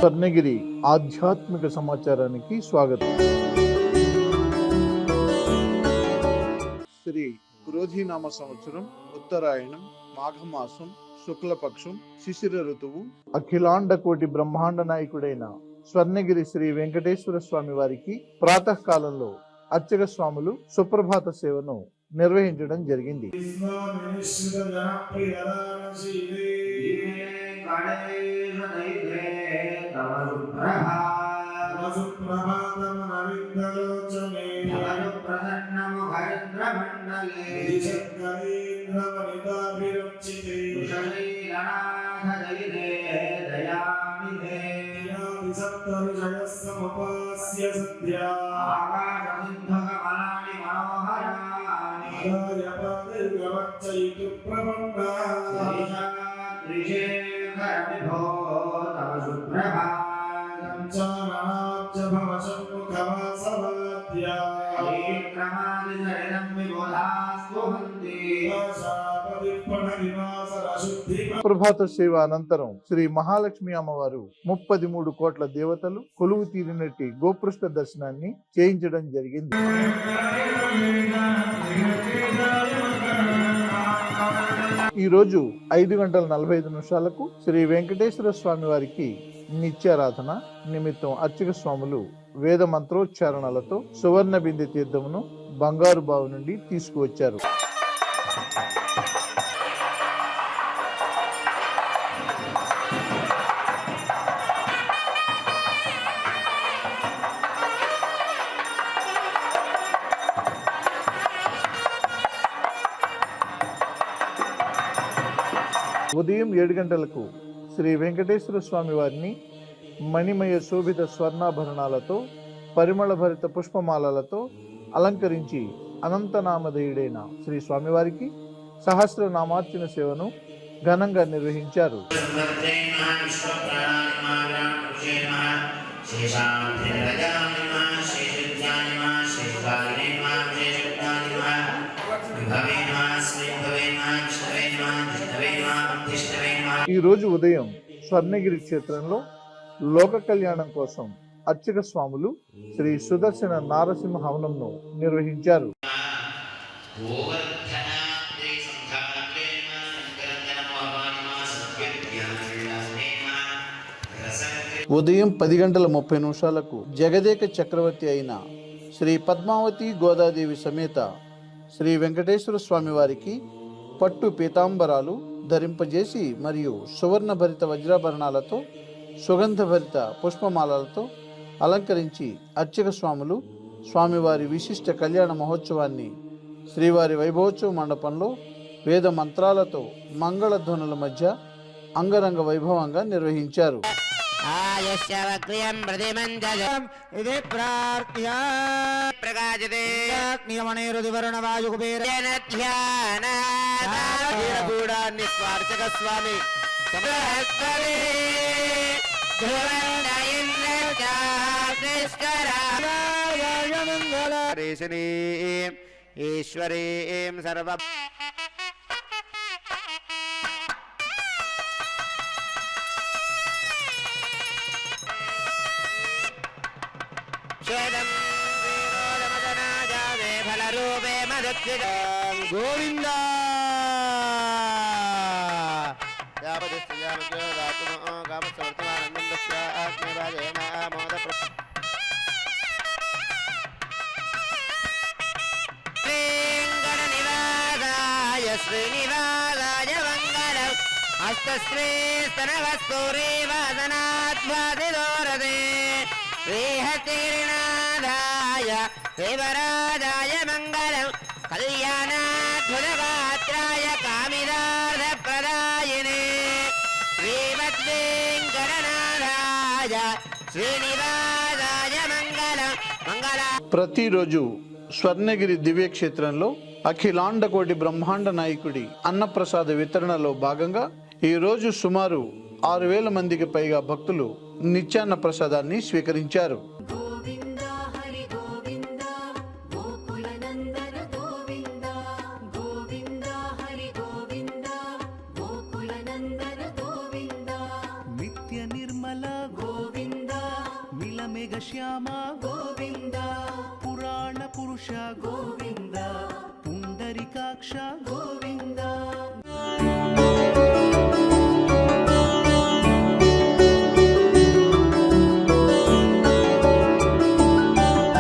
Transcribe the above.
స్వర్ణగిరి ఆధ్యాత్మిక సమాచారానికి స్వాగతం. శ్రీ క్రోధీనామ సంవత్సరం, ఉత్తరాయణం, మాఘమాసం, శుక్లపక్షం, శిశిర ఋతువు. అఖిలాండ కోటి బ్రహ్మాండ నాయకుడైన స్వర్ణగిరి శ్రీ వెంకటేశ్వర స్వామి వారికి ప్రాతకాలంలో అర్చక స్వాములు సుప్రభాత సేవను నిర్వహించడం జరిగింది. ప్రభాత సేవ అనంతరం శ్రీ మహాలక్ష్మి అమ్మవారు 33 కోట్ల దేవతలు కొలువు తీరినట్టి గోపృష్ఠ దర్శనాన్ని చేయించడం జరిగింది. ఈ రోజు 5:45 శ్రీ వెంకటేశ్వర స్వామి వారికి నిత్యారాధన నిమిత్తం అర్చక స్వాములు వేద మంత్రోచ్చారణలతో సువర్ణ బిందె తీర్థమును బంగారు బావి నుండి తీసుకువచ్చారు. ఉదయం 7 గంటలకు శ్రీ వెంకటేశ్వర స్వామి వారిని మణిమయ శోభిత స్వర్ణాభరణాలతో పరిమళ భరిత పుష్పమాలలతో అలంకరించి అనంతనామధేయుడైన శ్రీ స్వామివారికి సహస్రనామార్చన సేవను ఘనంగా నిర్వహించారు. ఈ రోజు ఉదయం స్వర్ణగిరి క్షేత్రంలో లోక కళ్యాణం కోసం అర్చక స్వాములు శ్రీ సుదర్శన నారసింహ హవనంను నిర్వహించారు. ఉదయం 10:30 జగదేక చక్రవర్తి అయిన శ్రీ పద్మావతి గోదాదేవి సమేత శ్రీ వెంకటేశ్వర స్వామి వారికి పట్టు పీతాంబరాలు ధరింపజేసి మరియు సువర్ణ భరిత వజ్రాభరణాలతో సుగంధ భరిత పుష్పమాలలతో అలంకరించి అర్చక స్వాములు స్వామివారి విశిష్ట కళ్యాణ మహోత్సవాన్ని శ్రీవారి వైభవోత్సవ మండపంలో వేద మంత్రాలతో మంగళధ్వనుల మధ్య అంగరంగ వైభవంగా నిర్వహించారు. స్వామి ఈశ్వరీం సర్వ గోవింద శ్రీనివాసాయ మంగళం హస్తశ్రీ స్తనవస్తూరీ వాదనాద్వాదిదోరదే శ్రీహతిర్నాథాయ దేవరాజాయ మంగళం కళ్యాణాద్భుతగాత్రాయ కామిదార్థప్రదాయినే శ్రీమద్వేంకటనాథాయ శ్రీనివాసాయ మంగళం మంగళ. ప్రతిరోజు స్వర్ణగిరి దివ్యక్షేత్రంలో అఖిలాండ కోటి బ్రహ్మాండ నాయకుడి అన్నప్రసాద వితరణలో భాగంగా ఈ రోజు సుమారు 6,000 మందికి పైగా భక్తులు నిత్యాన్న ప్రసాదాన్ని స్వీకరించారు. నిత్య నిర్మల గోవింద. శ్యామా